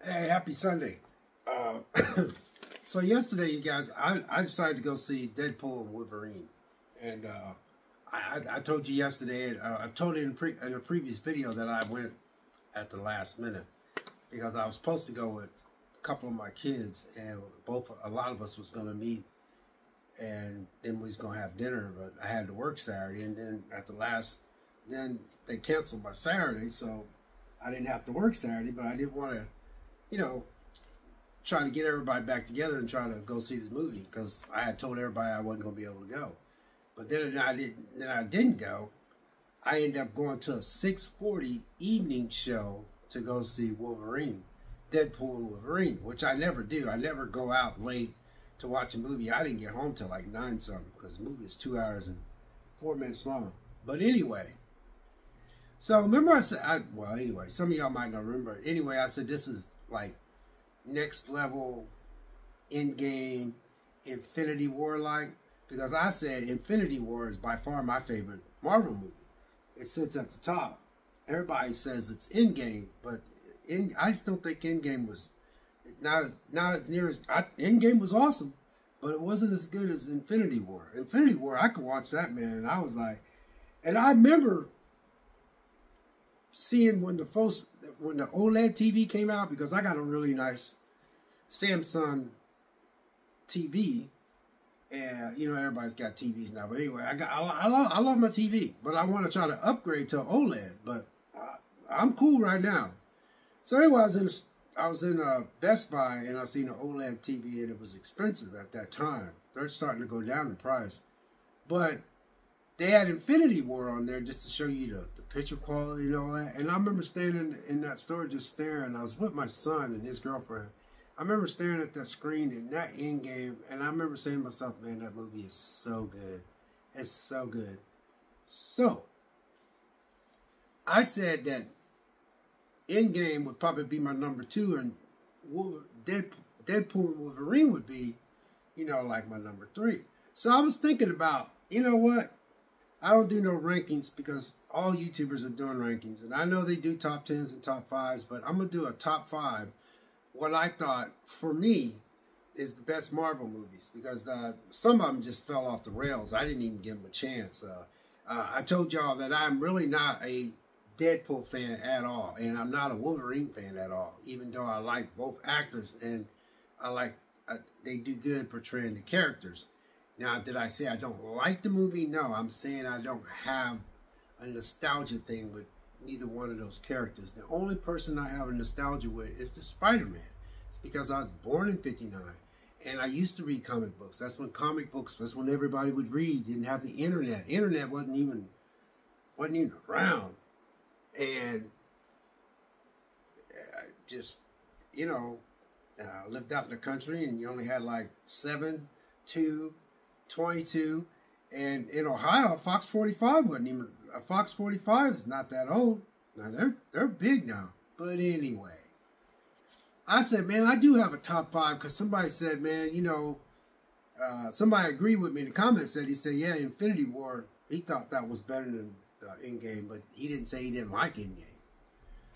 Hey, happy Sunday. Uh, so yesterday, you guys, I decided to go see Deadpool Wolverine. And I told you yesterday, I told you in a previous video that I went at the last minute because I was supposed to go with a couple of my kids, and a lot of us was going to meet, and then we was going to have dinner, but I had to work Saturday, and then then they canceled my Saturday, so I didn't have to work Saturday, but I didn't want to, you know, try to get everybody back together and try to go see this movie because I had told everybody I wasn't going to be able to go. But then I didn't go. I ended up going to a 6:40 evening show to go see Wolverine, Deadpool and Wolverine, which I never do. I never go out late to watch a movie. I didn't get home till like 9 something because the movie is 2 hours and 4 minutes long. But anyway, so remember I said, well, anyway, some of y'all might not remember. Anyway, I said this is like next level Endgame Infinity War like, because I said Infinity War is by far my favorite Marvel movie. It sits at the top. Everybody says it's Endgame, but I still think Endgame was not as near as Endgame was awesome, but it wasn't as good as Infinity War. Infinity War, I could watch that, man, and I was like, and I remember seeing when the OLED TV came out, because I got a really nice Samsung TV, and you know everybody's got TVs now. But anyway, I love my TV, but I want to try to upgrade to OLED. But I'm cool right now. So anyway, I was in Best Buy, and I seen an OLED TV, and it was expensive at that time. They're starting to go down in price, but they had Infinity War on there just to show you the picture quality and all that. And I remember standing in that store just staring. I was with my son and his girlfriend. I remember staring at that screen in that Endgame, and I remember saying to myself, man, that movie is so good. It's so good. So, I said that Endgame would probably be my number 2, and Deadpool and Wolverine would be, you know, like my number 3. So I was thinking about, you know what? I don't do no rankings because all YouTubers are doing rankings. And I know they do top 10s and top 5s, but I'm going to do a top 5. What I thought, for me, is the best Marvel movies. Because some of them just fell off the rails. I didn't even give them a chance. I told y'all that I'm really not a Deadpool fan at all. And I'm not a Wolverine fan at all. Even though I like both actors. And they do good portraying the characters. Now, did I say I don't like the movie? No, I'm saying I don't have a nostalgia thing with neither one of those characters. The only person I have a nostalgia with is the Spider-Man. It's because I was born in '59, and I used to read comic books. That's when everybody would read. Didn't have the internet. Internet wasn't even around, and I just, you know, lived out in the country, and you only had like 7, 2, 22, and in Ohio, Fox 45 wasn't even. Fox 45 is not that old. Now they're big now. But anyway, I said, man, I do have a top 5 because somebody said, man, you know, somebody agreed with me in the comments that he said, yeah, Infinity War, he thought that was better than Endgame, but he didn't say he didn't like Endgame.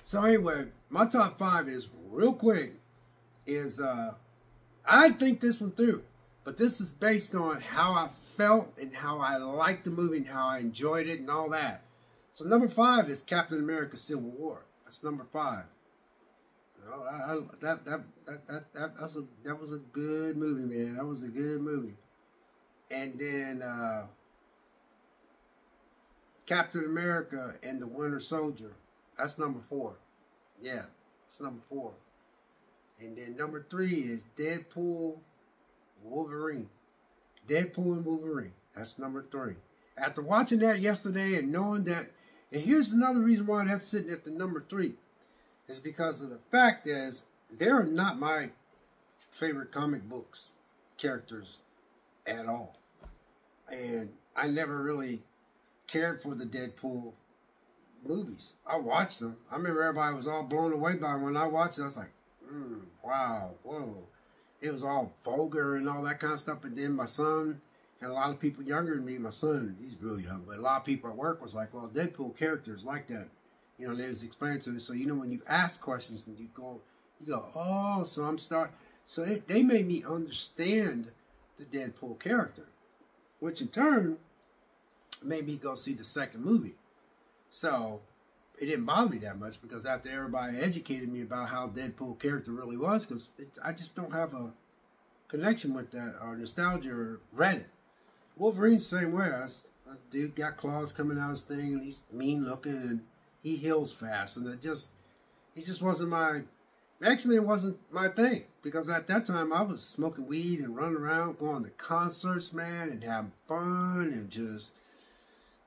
So anyway, my top 5 is real quick. I think this one through. But this is based on how I felt and how I liked the movie and how I enjoyed it and all that. So number 5 is Captain America: Civil War. That's number 5. You know, that was a good movie, man. That was a good movie. And then Captain America and the Winter Soldier. That's number 4. Yeah, it's number 4. And then number 3 is Deadpool Wolverine. Deadpool and Wolverine. That's number 3. After watching that yesterday and knowing that, and here's another reason why that's sitting at the number 3, is because of the fact is they're not my favorite comic books characters at all. And I never really cared for the Deadpool movies. I watched them. I remember everybody was all blown away by them. When I watched it, I was like, wow, whoa. It was all vulgar and all that kind of stuff. But then my son and a lot of people younger than me, my son, he's real young, but a lot of people at work was like, well, Deadpool characters like that. You know, they was explaining to me. So, you know, when you ask questions and you go, You go, oh, so they made me understand the Deadpool character, which in turn made me go see the second movie. So it didn't bother me that much because after everybody educated me about how Deadpool character really was, because I just don't have a connection with that or nostalgia or read it. Wolverine's the same way. A dude got claws coming out of his thing and he's mean looking and he heals fast, and he just wasn't my. X-Men wasn't my thing because at that time I was smoking weed and running around, going to concerts, man, and having fun and just,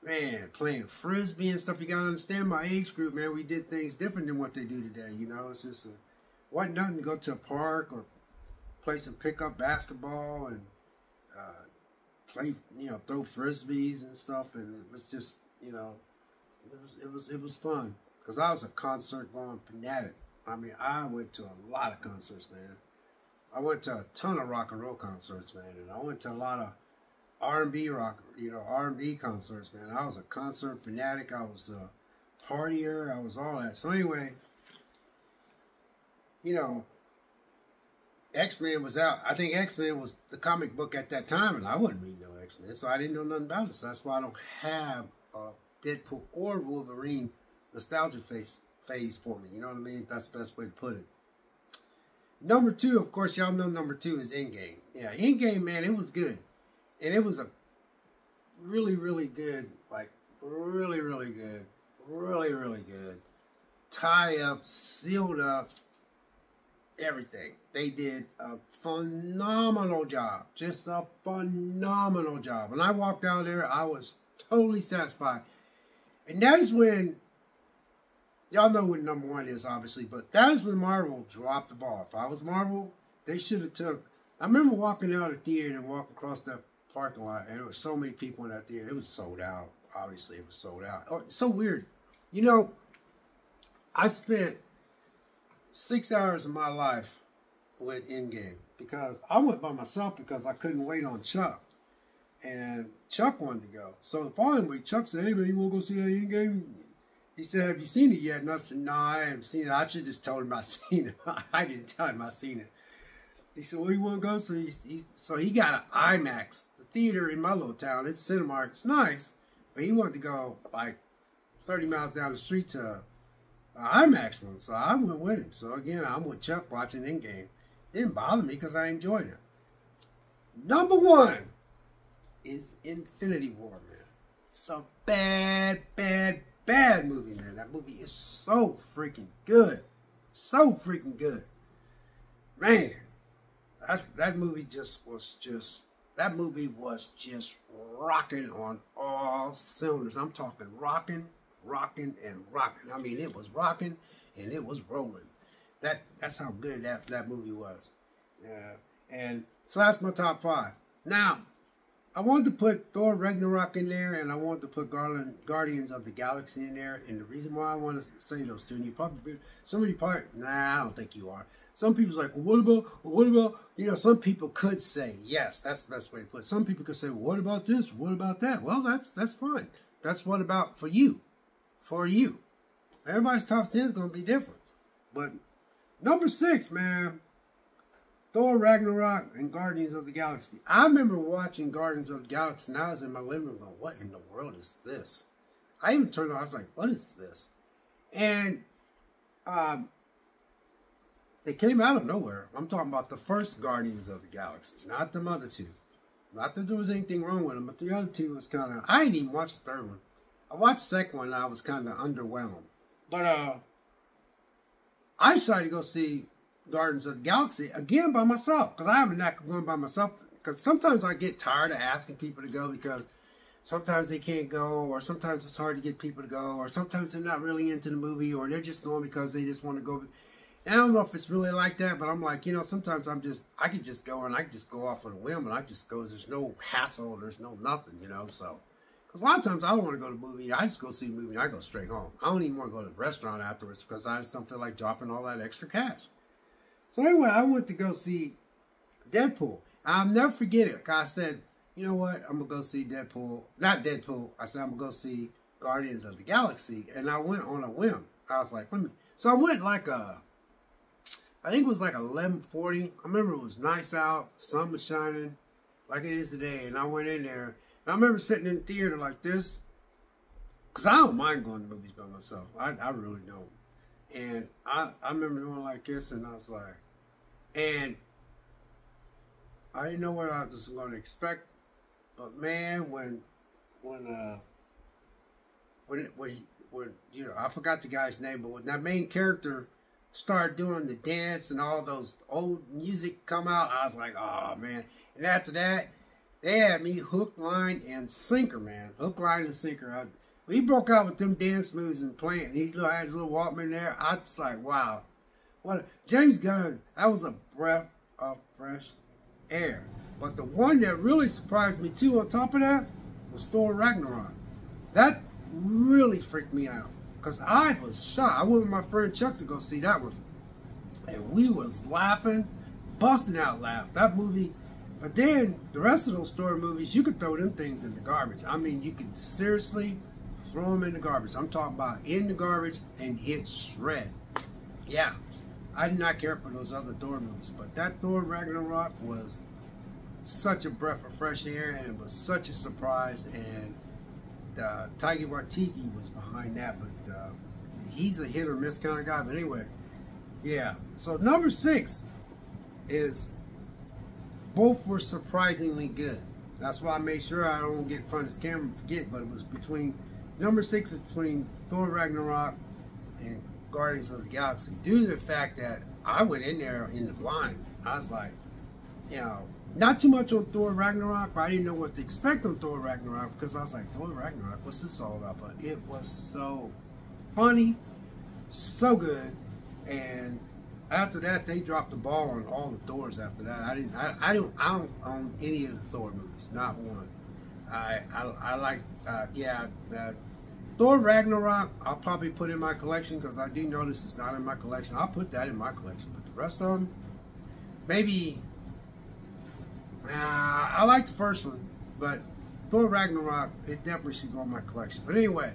man, playing frisbee and stuff. You gotta understand my age group, man. We did things different than what they do today. You know, it's just wasn't nothing to go to a park or play some pickup basketball and play, you know, throw frisbees and stuff. And it was just, you know, it was fun because I was a concert going fanatic. I mean, I went to a lot of concerts, man. I went to a ton of rock and roll concerts, man, and I went to a lot of R&B R&B concerts, man. I was a concert fanatic. I was a partier. I was all that. So anyway, you know, X-Men was out. I think X-Men was the comic book at that time, and I wasn't reading no X-Men, so I didn't know nothing about it. So that's why I don't have a Deadpool or Wolverine nostalgia phase for me. You know what I mean? That's the best way to put it. Number 2, of course, y'all know number 2 is Endgame. Yeah, Endgame, man, it was good. And it was a really, really good, like, really, really good, really, really good. Tie up, sealed up, everything. They did a phenomenal job. Just a phenomenal job. When I walked out there, I was totally satisfied. And that is when, y'all know what number 1 is, obviously, but that is when Marvel dropped the ball. If I was Marvel, they should have took... I remember walking out of the theater and walking across that parking lot, and there were so many people in that theater. It was sold out. Obviously, it was sold out. Oh, it's so weird. You know, I spent 6 hours of my life with Endgame because I went by myself because I couldn't wait on Chuck. And Chuck wanted to go. So the following week, Chuck said, hey, man, you want to go see that Endgame? He said, have you seen it yet? And I said, no, I haven't seen it. I should have just told him I seen it. I didn't tell him I seen it. He said, well, you want to go? So he got an IMAX. The theater in my little town, it's Cinemark. It's nice. But he wanted to go like 30 miles down the street to an IMAX one. So I went with him. So again, I'm with Chuck watching Endgame. Didn't bother me because I enjoyed it. Number 1 is Infinity War, man. It's a bad movie, man. That movie is so freaking good. So freaking good. Man, that movie was just rocking on all cylinders. I'm talking rocking. I mean, it was rocking and it was rolling. That's how good that movie was. Yeah. And so that's my top 5. Now, I wanted to put Thor Ragnarok in there, and I wanted to put Guardians of the Galaxy in there. And the reason why I want to say those two, and some of you probably, nah, I don't think you are. Some people's like, well, what about, you know, some people could say, yes, that's the best way to put it. Some people could say, well, what about this? What about that? Well, that's fine. That's what about for you. Everybody's top 10 is going to be different. But number 6, man, Thor Ragnarok and Guardians of the Galaxy. I remember watching Guardians of the Galaxy, and I was in my living room going, what in the world is this? I even turned on, I was like, what is this? And they came out of nowhere. I'm talking about the first Guardians of the Galaxy, not the other 2. Not that there was anything wrong with them, but the other 2 was kind of, I didn't even watch the third one. I watched the second one, and I was kind of underwhelmed. But I decided to go see Guardians of the Galaxy again by myself, because I have a knack of going by myself, because sometimes I get tired of asking people to go because sometimes they can't go, or sometimes it's hard to get people to go, or sometimes they're not really into the movie, or they're just going because they just want to go. And I don't know if it's really like that, but I'm like, you know, sometimes I could just go and I could just go off on a whim and I just go, there's no hassle, there's no nothing, you know, so. Because a lot of times I don't want to go to the movie, I just go see a movie and I go straight home. I don't even want to go to the restaurant afterwards because I just don't feel like dropping all that extra cash. So anyway, I went to go see Deadpool. I'll never forget it. I said, you know what? I'm going to go see Deadpool. Not Deadpool. I said, I'm going to go see Guardians of the Galaxy. And I went on a whim. I was like, let me. So I went like I I think it was like 11:40. I remember it was nice out, the sun was shining like it is today, and I went in there. And I remember sitting in the theater like this, because I don't mind going to movies by myself. I really don't. And I remember doing like this, and I was like, and I didn't know what I was going to expect, but man, when you know, I forgot the guy's name, but when that main character started doing the dance and all those old music come out, I was like, oh man. And after that, they had me hook, line, and sinker, man. Hook, line, and sinker. He broke out with them dance moves and playing. He had his little Walkman there. I was like, wow. James Gunn, that was a breath of fresh air. But the one that really surprised me too on top of that was Thor Ragnarok. That really freaked me out. Because I was shocked. I went with my friend Chuck to go see that one. And we was laughing, busting out laugh. That movie. But then the rest of those Thor movies, you could throw them things in the garbage. I mean, you could seriously throw them in the garbage. I'm talking about in the garbage and hit shred. Yeah. I did not care for those other Thor movies. But that Thor Ragnarok was such a breath of fresh air. And it was such a surprise. And Taika Waititi was behind that, but he's a hit or miss kind of guy. But anyway, yeah. So number 6 is both were surprisingly good. That's why I made sure I don't get in front of this camera and forget. But it was between number 6 is between Thor Ragnarok and Guardians of the Galaxy, due to the fact that I went in there in the blind. I was like, you know, not too much on Thor Ragnarok, but I didn't know what to expect on Thor Ragnarok because I was like, Thor Ragnarok, what's this all about? But it was so funny, so good, and after that, they dropped the ball on all the Thors. After that, I don't own any of the Thor movies, not one. I like, Thor Ragnarok. I'll probably put in my collection because I do notice it's not in my collection. I'll put that in my collection, but the rest of them, maybe. I like the first one, but Thor Ragnarok, it definitely should go in my collection. But anyway,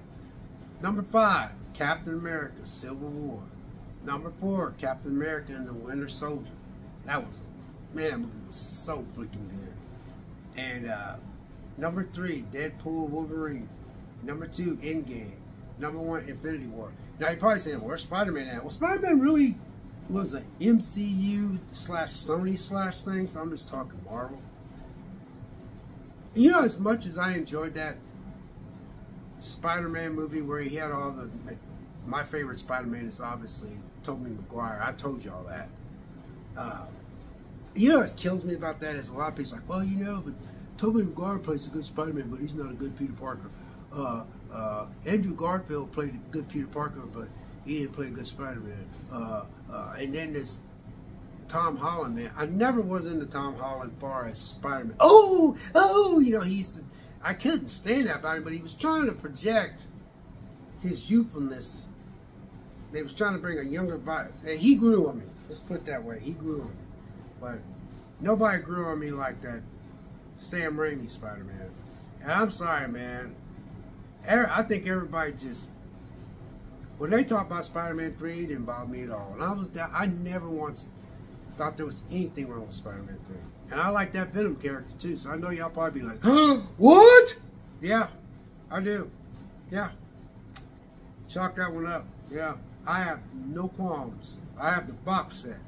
number 5, Captain America: Civil War. Number 4, Captain America and the Winter Soldier. That was, man, that movie was so freaking good. And number 3, Deadpool Wolverine. Number 2, Endgame. Number 1, Infinity War. Now you're probably saying, where's Spider-Man at? Well, Spider-Man really was an MCU / Sony / thing, so I'm just talking Marvel. You know, as much as I enjoyed that Spider-Man movie where he had all the, my favorite Spider-Man is obviously Tobey Maguire. I told you all that. You know what kills me about that is a lot of people are like, well, you know, but Tobey Maguire plays a good Spider-Man, but he's not a good Peter Parker. Andrew Garfield played a good Peter Parker, but he didn't play a good Spider-Man. And then this Tom Holland, man. I never was into Tom Holland far as Spider-Man. Oh, you know, I couldn't stand that about him, but he was trying to project his youthfulness. They was trying to bring a younger bias. And he grew on me. Let's put it that way. He grew on me. But nobody grew on me like that Sam Raimi Spider-Man. And I'm sorry, man. I think everybody just, when they talk about Spider-Man 3, it didn't bother me at all. And I never once thought there was anything wrong with Spider-Man 3. And I like that Venom character too, so I know y'all probably be like, huh? What? Yeah, I do. Yeah. Chalk that one up. Yeah. I have no qualms. I have the box set.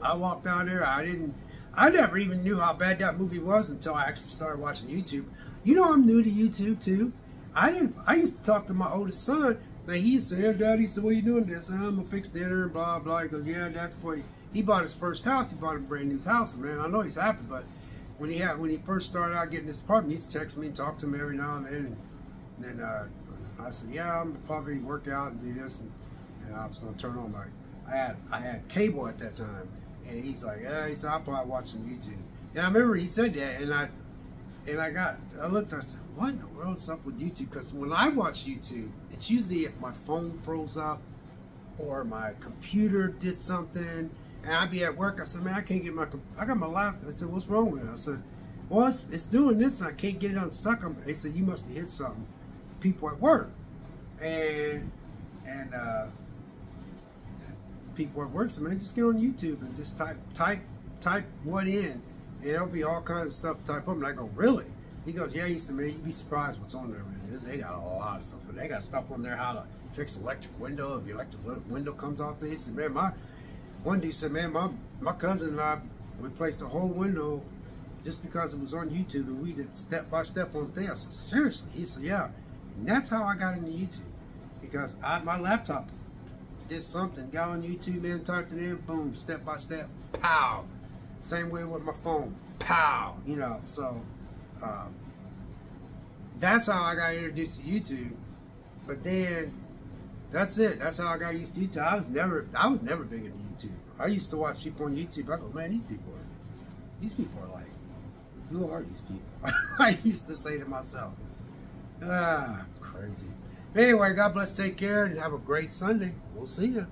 I walked out there, I never even knew how bad that movie was until I actually started watching YouTube. You know, I'm new to YouTube too. I used to talk to my oldest son. Like, he used to say, hey, Daddy, so what you doing this? I'm gonna fix dinner and blah blah. He goes, yeah, that's the point. He bought his first house. He bought a brand new house, man. I know he's happy, but when he first started out getting this apartment, he used to text me and talk to me every now and then. And then I said, yeah, I'm gonna probably work out and do this, and I was gonna turn on I had cable at that time, and he's like, yeah, he said, I'll probably watch some YouTube. And I remember he said that, and I looked, I said, what in the world's up with YouTube? Because when I watch YouTube, it's usually if my phone froze up or my computer did something, and I'd be at work. I said, man, I can't get I got my laptop. I said, what's wrong with it? I said, well, it's doing this, and I can't get it unstuck. They said, you must have hit something. People at work. And people at work said, man, just get on YouTube and just type what in, and there'll be all kinds of stuff to type up. And I go, really? He goes, yeah. He said, man, you'd be surprised what's on there, man. They got a lot of stuff. They got stuff on there how to fix electric window. If your electric window comes off, he said, man, one dude said, man, my cousin and I replaced the whole window just because it was on YouTube, and we did step by step on thing. I said, seriously? He said, yeah. And that's how I got into YouTube, because my laptop did something, got on YouTube, man, typed it in, boom, step by step, pow. Same way with my phone, pow. You know, so that's how I got introduced to YouTube. But then that's it. That's how I got used to YouTube. I was never big into YouTube. I used to watch people on YouTube. I go, man, these people are like, who are these people? I used to say to myself, crazy. Anyway, God bless, take care, and have a great Sunday. We'll see you.